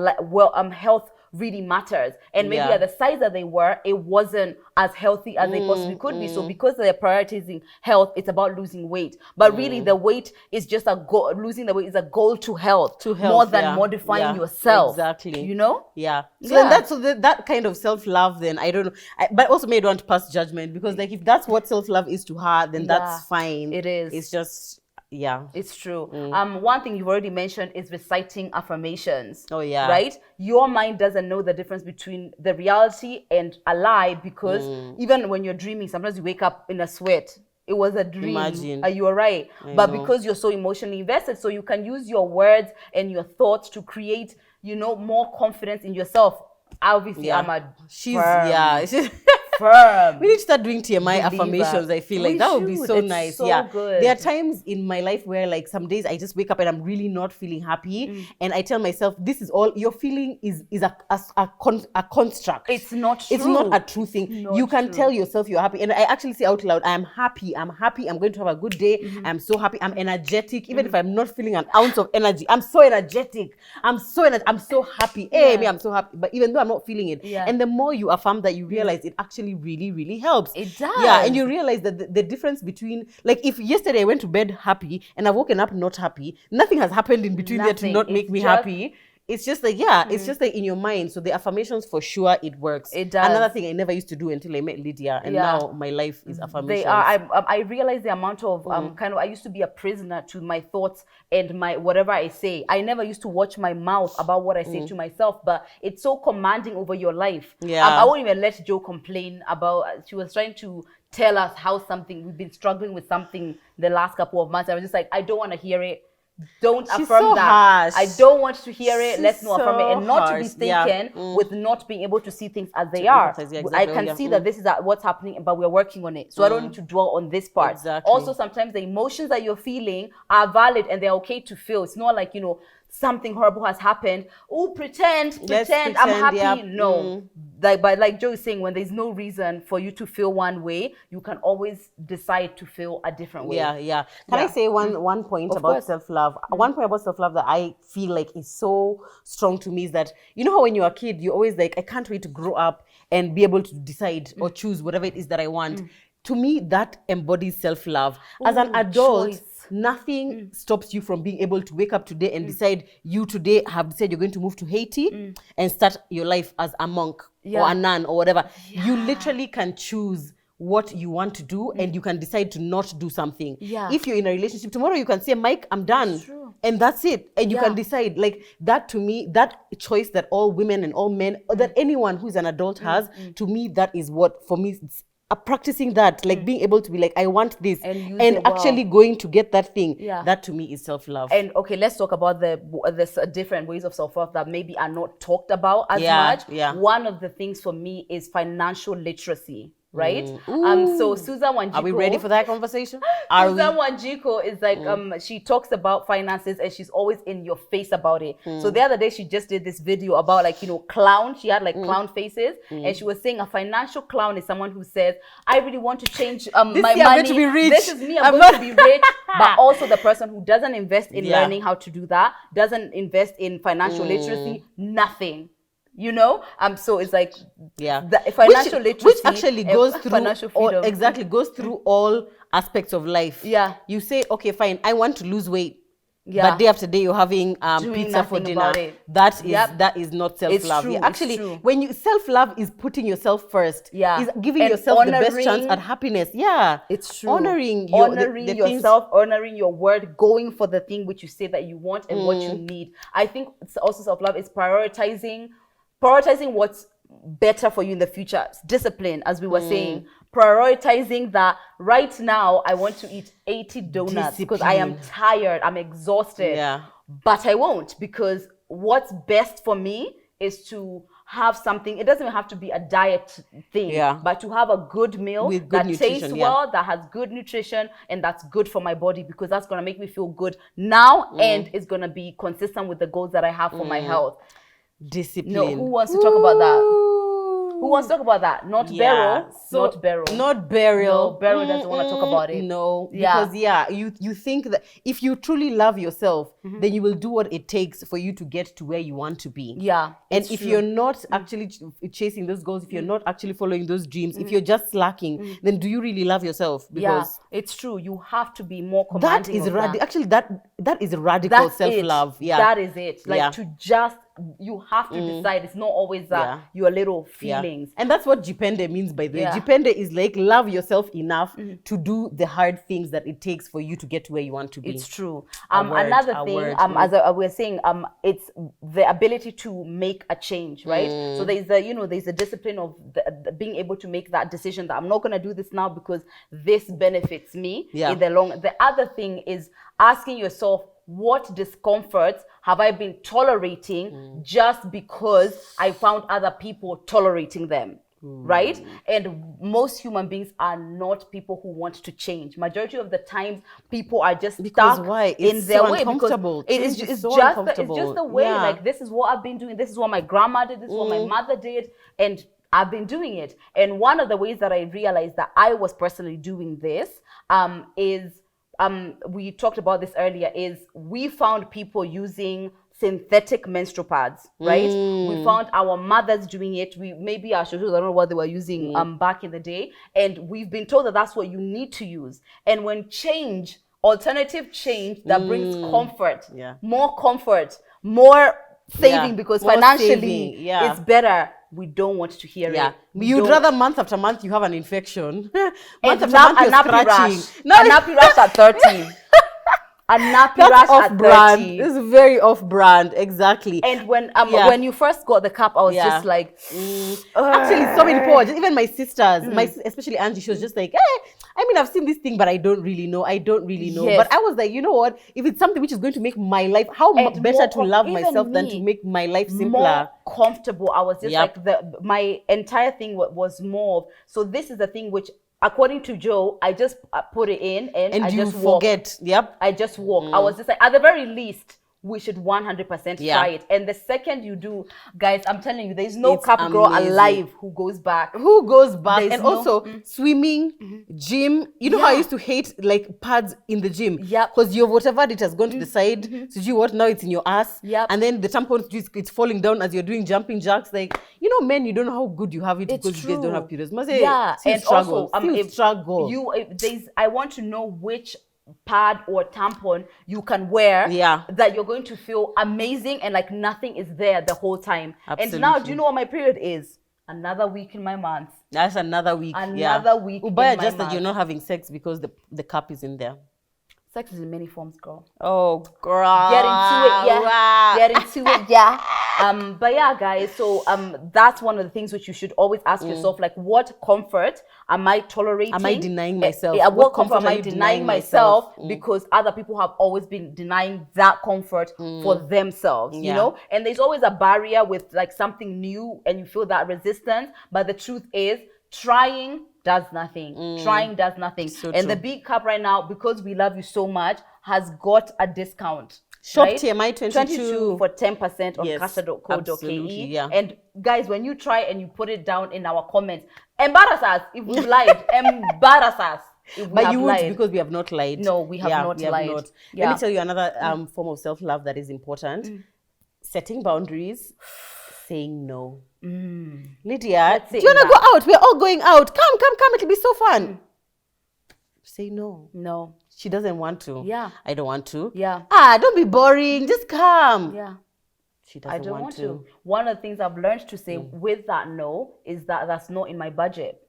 health really matters. And maybe at the size that they were, it wasn't as healthy as they possibly could be. So because they're prioritizing health, it's about losing weight. But really, the weight is just a goal. Losing the weight is a goal to health more than modifying yourself. Exactly. You know? So then that kind of self-love, then I don't know. But also made want to pass judgment because like if that's what self-love is to her, then that's fine. It is. It's just... it's true. One thing you've already mentioned is reciting affirmations. Right? Your mind doesn't know the difference between the reality and a lie because even when you're dreaming, sometimes you wake up in a sweat. It was a dream. Imagine. You are right. But because you're so emotionally invested, so you can use your words and your thoughts to create, more confidence in yourself. Obviously, I'm a firm. We need to start doing TMI believer. affirmations. I feel like We that would be should. so It's nice. so Yeah. good. There are times in my life where like some days I just wake up and I'm really not feeling happy. And I tell myself, this is all you're feeling is a construct. It's not true. It's not a true thing. Not you can true. tell yourself you're happy. And I actually say out loud, I'm happy. I'm happy. I'm going to have a good day. I'm so happy. I'm energetic. Even if I'm not feeling an ounce of energy, I'm so energetic. I'm so happy. Hey, me, I'm so happy. But even though I'm not feeling it. And the more you affirm that, you realize it actually really, really helps. It does. Yeah, and you realize that the difference between, like, if yesterday I went to bed happy and I've woken up not happy, nothing has happened in between there to not make me happy. It's just like, it's just like in your mind. So the affirmations, for sure, it works. It does. Another thing I never used to do until I met Lydia, and now my life is affirmations. They are. I realize the amount of I used to be a prisoner to my thoughts and my whatever I say. I never used to watch my mouth about what I say to myself, but it's so commanding over your life. I won't even let Jo complain about. She was trying to tell us how we've been struggling with something the last couple of months. I was just like, I don't want to hear it. Don't She's affirm so that. harsh. I don't want to hear it. She's Let's not affirm it, and not to be harsh. taken with not being able to see things as they are. I can see that this is what's happening, but we're working on it. So I don't need to dwell on this part. Exactly. Also, sometimes the emotions that you're feeling are valid and they're okay to feel. It's not like, something horrible has happened. Oh, pretend I'm happy. No. Like Joe is saying, when there's no reason for you to feel one way, you can always decide to feel a different way. Can I say one point about self-love? One point about self-love that I feel like is so strong to me is that, you know how when you're a kid, you're always like, I can't wait to grow up and be able to decide or choose whatever it is that I want. To me, that embodies self-love. As an adult, nothing stops you from being able to wake up today and decide you today have decided you're going to move to Haiti and start your life as a monk or a nun or whatever. You literally can choose what you want to do and you can decide to not do something. If you're in a relationship, tomorrow you can say, Mike, I'm done. And that's it. And you can decide. Like that, to me, that choice that all women and all men, or that anyone who's an adult has, to me, that is what, for me, it's practicing that, like being able to be like, I want this, and actually going to get that thing. That to me is self-love. And okay, let's talk about the different ways of self-love that maybe are not talked about as much. One of the things for me is financial literacy. Right? So Susan Wanjiko. Are we ready for that conversation? Susan Wanjiko is like, she talks about finances and she's always in your face about it. So the other day she just did this video about like, clown. She had like clown faces and she was saying a financial clown is someone who says, I really want to change my money. I'm going to be rich. This is me, I'm going to be rich. But also the person who doesn't invest in learning how to do that, doesn't invest in financial literacy, nothing. So it's like the financial literacy, which actually goes through financial freedom. Goes through all aspects of life. You say, okay, fine, I want to lose weight. But day after day you're having pizza for dinner. That is not self-love. Actually, when you self-love is putting yourself first. Is giving yourself the best chance at happiness. It's true. Honoring yourself, honoring your word, going for the thing which you say that you want and what you need. I think it's also self-love is prioritizing what's better for you in the future. Discipline, as we were saying. Prioritizing that right now I want to eat 80 donuts because I am tired, I'm exhausted. But I won't, because what's best for me is to have something. It doesn't even have to be a diet thing, but to have a good meal with good nutrition, tastes well, that has good nutrition, and that's good for my body, because that's going to make me feel good now and it's going to be consistent with the goals that I have for my health. Discipline. No, who wants to talk about that? Who wants to talk about that? Not Beryl. Not Beryl. Not Beryl. No, Beryl doesn't want to talk about it. No. Because you think that if you truly love yourself, then you will do what it takes for you to get to where you want to be. And if you're not actually chasing those goals, if you're not actually following those dreams, if you're just slacking, then do you really love yourself? Because it's true. You have to be more commanding. That is radical. Actually, that is radical self-love. That is it. Like to just, you have to decide. It's not always that your little feelings. And that's what JIPENDE means, by the way. JIPENDE is like, love yourself enough to do the hard things that it takes for you to get to where you want to be. It's true. Another thing, as we're saying, it's the ability to make a change, right? So there's the discipline of the being able to make that decision that I'm not going to do this now because this benefits me in the long. The other thing is asking yourself, what discomforts have I been tolerating just because I found other people tolerating them? right? And most human beings are not people who want to change. Majority of the times, people are just stuck in their way because it's just the way. Like, this is what I've been doing. This is what my grandma did. This is what my mother did, and I've been doing it. And one of the ways that I realized that I was personally doing this is we talked about this earlier. Is we found people using synthetic menstrual pads, right? We found our mothers doing it. Maybe our shoulders, I don't know what they were using back in the day, and we've been told that that's what you need to use. And when alternative change that brings comfort, more saving, because more financially it's better, we don't want to hear it. You'd rather month after month you have an infection. Month after month you're scratching. A nappy rash at 13. A nappy rash at 30. This is very off-brand, exactly. And when you first got the cup, I was just like, actually, so many people, even my sisters, especially Angie, she was just like, I mean, I've seen this thing, but I don't really know. Yes. But I was like, you know what? If it's something which is going to make my life, how better to love myself than to make my life simpler, more comfortable. I was just like, my entire thing was more. So this is the thing which, according to Joe, I just put it in and I just forget. I just walk. I was just like, at the very least, we should 100% try it. And the second you do, guys, I'm telling you, there's no cup girl alive who goes back. And also swimming, gym. You know how I used to hate like pads in the gym? Because you have whatever it has gone to the side. So you what now it's in your ass. And then the tampon it's falling down as you're doing jumping jacks. Like, you know, men, you don't know how good you have it because you guys don't have periods. And struggle. also, struggle. I want to know which pad or tampon you can wear that you're going to feel amazing and like nothing is there the whole time. Absolutely. And now, do you know what my period is? Another week in my month. That's another week. Another week in my month. Just that you're not having sex because the cup is in there. Sex is in many forms, girl. Oh, girl. Get into it, Get into it, But yeah, guys, so that's one of the things which you should always ask yourself, like, what comfort am I tolerating? Am I denying myself? What comfort am I denying myself? Because other people have always been denying that comfort for themselves, you know? And there's always a barrier with like something new and you feel that resistance. But the truth is, trying does nothing. Trying does nothing. So and the big cup right now, because we love you so much, has got a discount. Shop TMI 22 for 10% on casa.co.ke. And guys, when you try and you put it down in our comments, embarrass us if we've lied. Embarrass us. But you won't, because we have not lied. No, we have not lied. Let me tell you another form of self-love that is important. Setting boundaries. Saying no. Lydia, do you want to go out? We're all going out. Come. It'll be so fun. Say no. No. She doesn't want to. Yeah. I don't want to. Yeah. Don't be boring. Just come. Yeah. She doesn't want to. One of the things I've learned to say with that no is that that's not in my budget.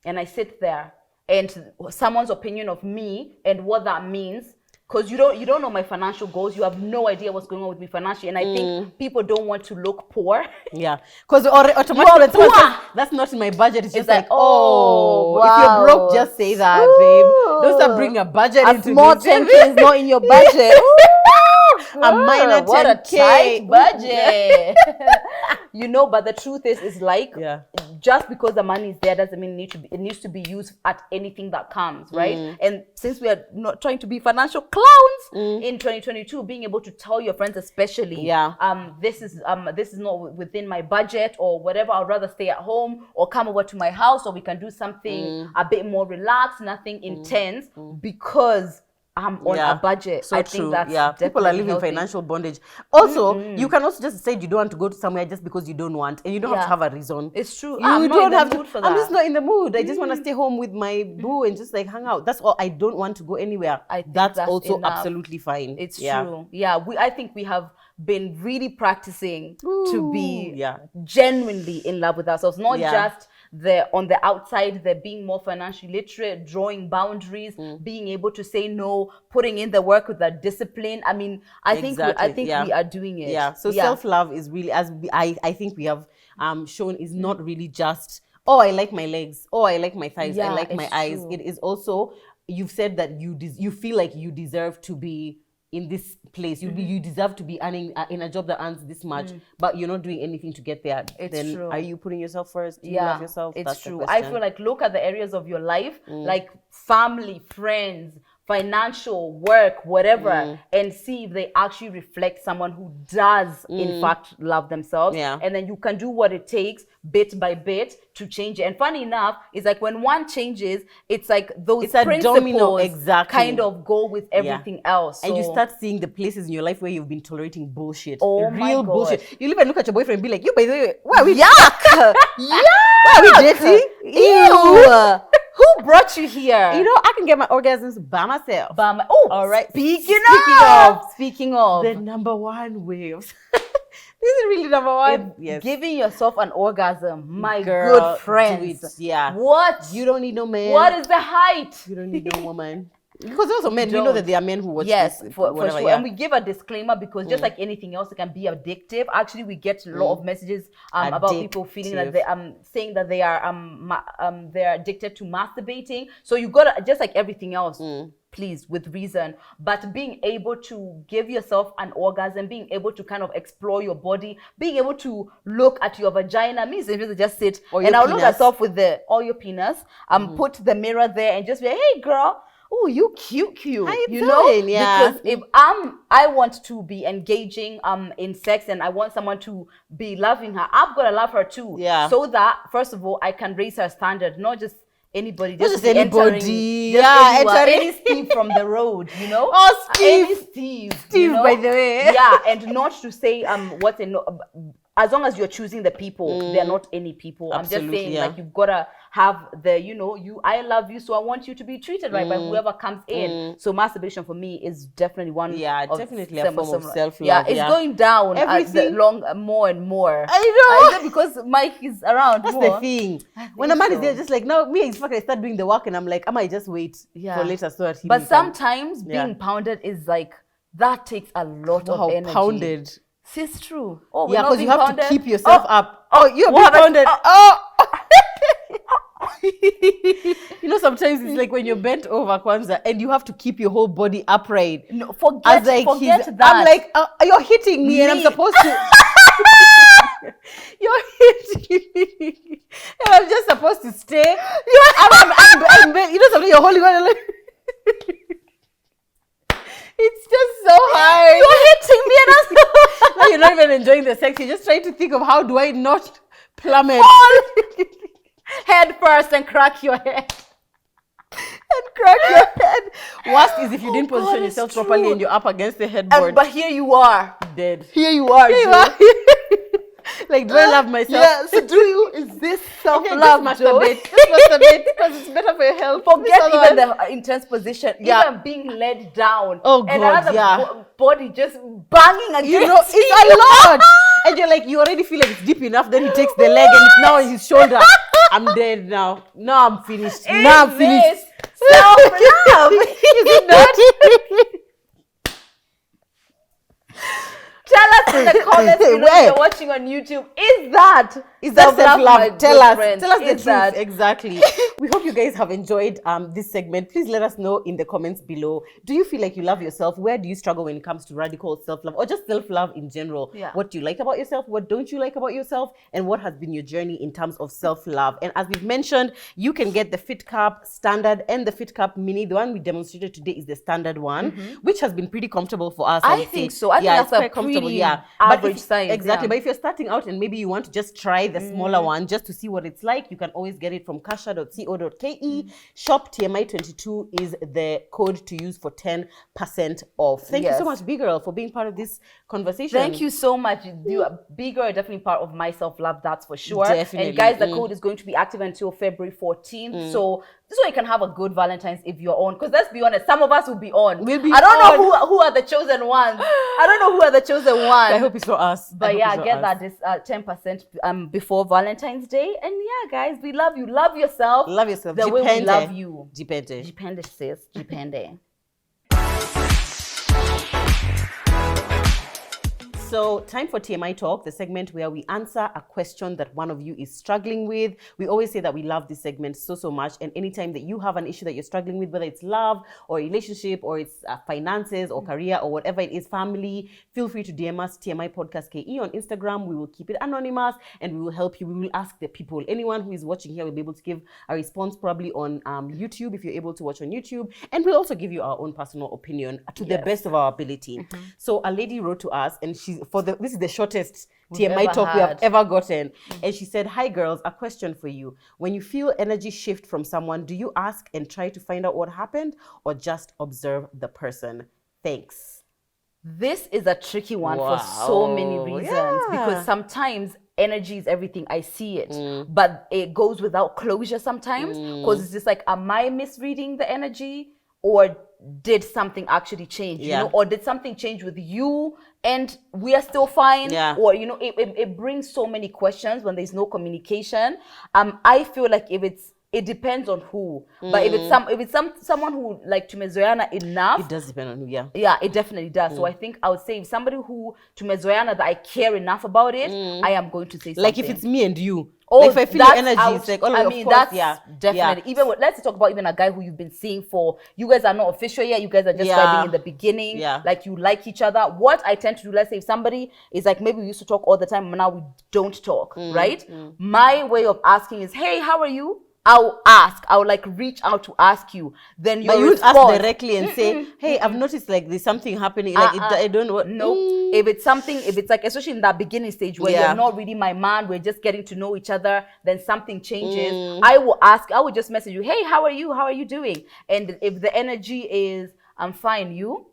And I sit there and someone's opinion of me and what that means. Because you don't know my financial goals. You have no idea what's going on with me financially. And I think people don't want to look poor. Yeah. Because automatically that's not in my budget. It's just like, wow. If you're broke, just say that, babe. Don't start bringing a budget into this. A small 10K is not in your budget. A minor 10K. What a tight budget. You know, but the truth is like, just because the money is there doesn't mean it needs to be used at anything that comes, right? And since we are not trying to be financial clowns in 2022, being able to tell your friends, especially, this is not within my budget or whatever. I'd rather stay at home or come over to my house, or we can do something a bit more relaxed, nothing intense, because I'm on a budget. So I think that's people are living healthy. Financial bondage. Also, you can also just say you don't want to go to somewhere just because you don't want, and you don't have to have a reason. It's true. You don't have to. For that. I'm just not in the mood. I just want to stay home with my boo and just like hang out. That's all. I don't want to go anywhere. That's also enough. Absolutely fine. It's true. Yeah, I think we have been really practicing to be genuinely in love with ourselves, not just on the outside, they're being more financially literate, drawing boundaries, being able to say no, putting in the work with that discipline. I mean, I think we are doing it. Yeah. So self-love is really, as I think we have shown, is not really just, oh, I like my legs, oh, I like my thighs, I like my eyes. It is also, you've said that you feel like you deserve to be in this place. You deserve to be earning in a job that earns this much, but you're not doing anything to get there. Then true. Are you putting yourself first? Do you love yourself? It's That's true. the I question. feel like look at the areas of your life, like family, friends, financial, work, whatever, and see if they actually reflect someone who does in fact love themselves. And then you can do what it takes bit by bit to change it. And funny enough, it's like when one changes, it's like those principles domino, exactly, kind of go with everything else. And you start seeing the places in your life where you've been tolerating bullshit. Oh real my God. bullshit. You even look at your boyfriend and be like, you, by the way, why are we yuck? why are we dating? Ew. Who brought you here? You know, I can get my orgasms by myself. All right. Speaking of the number one way of this is really number one. Yes. Giving yourself an orgasm, my Girl, good friends. do it. Yeah. What? You don't need no man. What is the height? You don't need no woman. Because also men, we know that there are men who watch this. Yes, for sure. And we give a disclaimer because just like anything else, it can be addictive. Actually, we get a lot of messages about people feeling that they saying that they are they're addicted to masturbating. So you gotta, just like everything else, please, with reason, but being able to give yourself an orgasm, being able to kind of explore your body, being able to look at your vagina means if you just sit and I'll look at yourself with your penis, put the mirror there and just be like, hey girl, oh, you cute. How you doing? Yeah. Because if I want to be engaging in sex and I want someone to be loving her, I've got to love her too. Yeah. So that first of all, I can raise her standard, not just anybody, just anybody. Any Steve from the road, you know. Oh, Steve. Any Steve, you know? By the way. Yeah, and not to say what's in. As long as you're choosing the people, they're not any people. Absolutely, I'm just saying, like, you've got to have the, I love you, so I want you to be treated right by whoever comes in. So masturbation for me is definitely one. Yeah, definitely a form of self-love. Yeah, it's going down more and more. I know. Because Mike is around. That's the thing. When a man is there, just like, now me, it's fucking, I start doing the work and I'm like, I might just wait for later so that he. But sometimes being pounded is like, that takes a lot of energy. Pounded. It's true. Oh, yeah, because you have to keep yourself up. Oh, you're being pounded. You know, sometimes it's like when you're bent over, Kwanzaa, and you have to keep your whole body upright. No, forget that. I'm like, you're hitting me, and I'm supposed to. You're hitting me, and I'm just supposed to stay. I'm you know, something you're holding on. It's just so hard. You're hitting me, and now you're not even enjoying the sex. You're just trying to think of how do I not plummet head first and crack your head. Worst is if you didn't position yourself properly and you're up against the headboard. But here you are, dead. Here you are. Like, do I love myself? Yeah, so do you? Is this self-love? Masturbate because it's better for your health. Forget even the intense position. Even being led down. Oh God, and another body just banging against you know, it's a lot. And you're like, you already feel like it's deep enough. Then he takes the leg and it's now on his shoulder. I'm dead now. Now I'm finished. Now I'm finished. Self-love. Is it not? Tell us in the comments if you're watching on YouTube. Is that self-love? Tell us the truth. That? Exactly. We hope you guys have enjoyed this segment. Please let us know in the comments below. Do you feel like you love yourself? Where do you struggle when it comes to radical self-love or just self-love in general? Yeah. What do you like about yourself? What don't you like about yourself? And what has been your journey in terms of self-love? And as we've mentioned, you can get the Fit Cup Standard and the Fit Cup Mini. The one we demonstrated today is the standard one, which has been pretty comfortable for us. I think so. I think that's quite comfortable. Average size. Exactly. But if you're starting out and maybe you want to just try the smaller one just to see what it's like, you can always get it from kasha.co.ke. Shop TMI22 is the code to use for 10% off. Thank you so much, Big Girl, for being part of this conversation. Thank you so much. Big Girl are definitely part of my self-love, that's for sure. Definitely. And guys, the code is going to be active until February 14th. So this way you can have a good Valentine's if you're on. Because let's be honest, some of us will be on. I don't know who are the chosen ones. I don't know who are the chosen ones. I hope it's for us. But yeah, get that 10% before Valentine's Day. And yeah, guys, we love you. Love yourself. Love yourself. The way we love you. JIPENDE. JIPENDE, sis. JIPENDE. So time for TMI Talk, the segment where we answer a question that one of you is struggling with. We always say that we love this segment so much. And anytime that you have an issue that you're struggling with, whether it's love or relationship or it's finances or career or whatever it is, family, feel free to DM us TMI Podcast KE on Instagram. We will keep it anonymous and we will help you. We will ask the people. Anyone who is watching here will be able to give a response probably on YouTube if you're able to watch on YouTube. And we'll also give you our own personal opinion to the best of our ability. So a lady wrote to us, and this is the shortest TMI talk we have ever gotten. And she said, "Hi girls, a question for you. When you feel energy shift from someone, do you ask and try to find out what happened or just observe the person? Thanks." This is a tricky one for so many reasons because sometimes energy is everything. I see it, but it goes without closure sometimes because it's just like, am I misreading the energy or did something actually change? You know, or did something change with you and we are still fine? Or you know, it brings so many questions when there's no communication. I feel like it depends on who, but if it's someone who like tumezoeana enough, it does depend on who. Yeah, it definitely does. So I think I would say if somebody who tumezoeana that I care enough about it, I am going to say something. Like if it's me and you. Like if I feel your energy, it's like, definitely. Even let's talk about even a guy who you've been seeing for. You guys are not official yet. You guys are just vibing in the beginning. Like you like each other. What I tend to do, let's say if somebody is like, maybe we used to talk all the time, but now we don't talk, right? My way of asking is, "Hey, how are you?" I'll ask. I'll like reach out to ask you. Then you would ask directly and say, "Hey, I've noticed like there's something happening." Like I don't know. No. If it's like, especially in that beginning stage where you're not really my man, we're just getting to know each other, then something changes. I will ask. I will just message you, "Hey, how are you? How are you doing?" And if the energy is, "I'm fine, you?"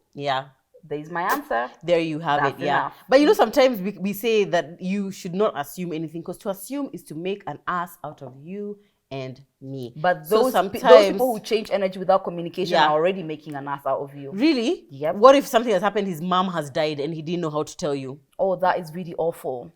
There's my answer. There you have it. Enough. But you know, sometimes we say that you should not assume anything because to assume is to make an ass out of you and me. But those people who change energy without communication are already making an ass out of you. Really? Yep. What if something has happened, his mom has died and he didn't know how to tell you? Oh, that is really awful.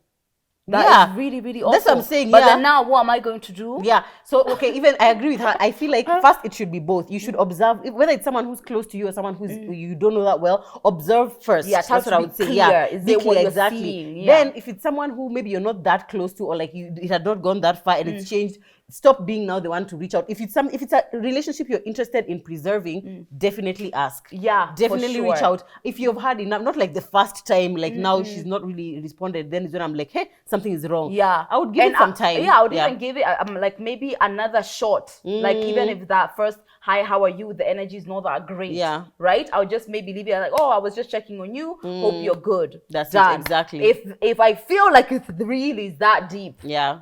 That is really, really awful. That's what I'm saying. But then now, what am I going to do? So, okay, even I agree with her. I feel like first it should be both. You should observe, whether it's someone who's close to you or someone who's you don't know that well, observe first. That's what I would say. Is it what you're seeing? Then if it's someone who maybe you're not that close to or like it had not gone that far and it's changed, stop being now the one to reach out. If it's a relationship you're interested in preserving, definitely ask. Definitely reach out. If you've had enough, not like the first time, like now she's not really responded, then is when I'm like, hey, something is wrong. I would give it some time. I would even give it like maybe another shot. Like even if that first hi, how are you? The energy is not that great. Right? I would just maybe leave it like, oh, I was just checking on you. Hope you're good. That's it, exactly. If I feel like it really is that deep,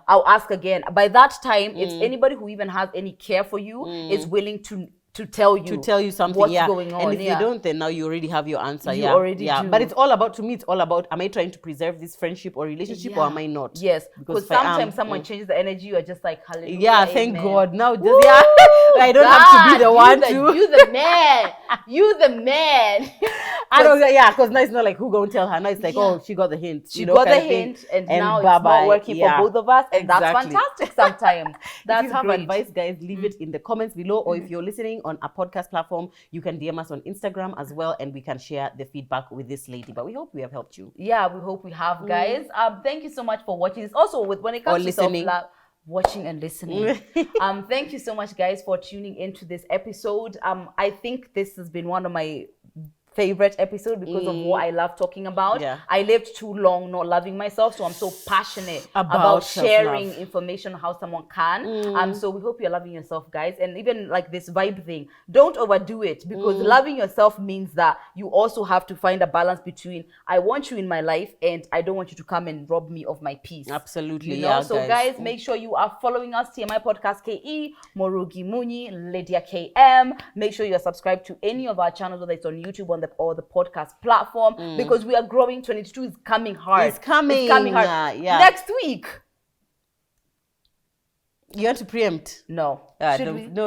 I'll ask again. By that time, it's anybody who even has any care for you is willing to tell you something what's going on. And if they don't, then now you already have your answer. You already do. But it's all about, to me, it's all about, am I trying to preserve this friendship or relationship or am I not? Yes, because sometimes someone changes the energy, you're just like, hallelujah. Thank God. Now just I don't have to be the one to. You the man. You the man. I don't know, because now it's not like who gonna tell her. Now it's like, oh, she got the hint. She got the hint, and now it's not working for both of us. And that's fantastic sometimes. If you have advice, guys, leave it in the comments below. Or if you're listening on a podcast platform, you can DM us on Instagram as well, and we can share the feedback with this lady. But we hope we have helped you. We hope we have, guys. Thank you so much for watching this. Also, when it comes to self-love, watching and listening. Thank you so much, guys, for tuning into this episode. I think this has been one of my favorite episode because of what I love talking about. I lived too long not loving myself, so I'm so passionate about sharing information on how someone can. So we hope you're loving yourself, guys. And even like this vibe thing, don't overdo it, because loving yourself means that you also have to find a balance between I want you in my life and I don't want you to come and rob me of my peace. Absolutely. You know? So guys, make sure you are following us, TMI Podcast KE, Morugi Muni, Lydia KM. Make sure you're subscribed to any of our channels, whether it's on YouTube or the podcast platform, because we are growing. 2022 is coming hard. It's coming hard. Next week. You want to preempt? No. Don't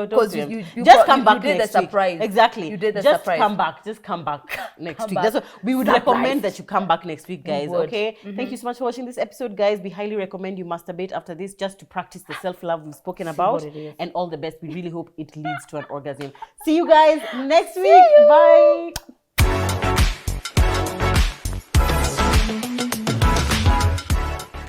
preempt. You just come back next week. Surprise. Exactly. You did the just surprise. Just come back next week. That's what we would recommend, that you come back next week, guys. Okay? Thank you so much for watching this episode, guys. We highly recommend you masturbate after this, just to practice the self-love we've spoken about. And all the best. We really hope it leads to an orgasm. See you guys next week. Bye.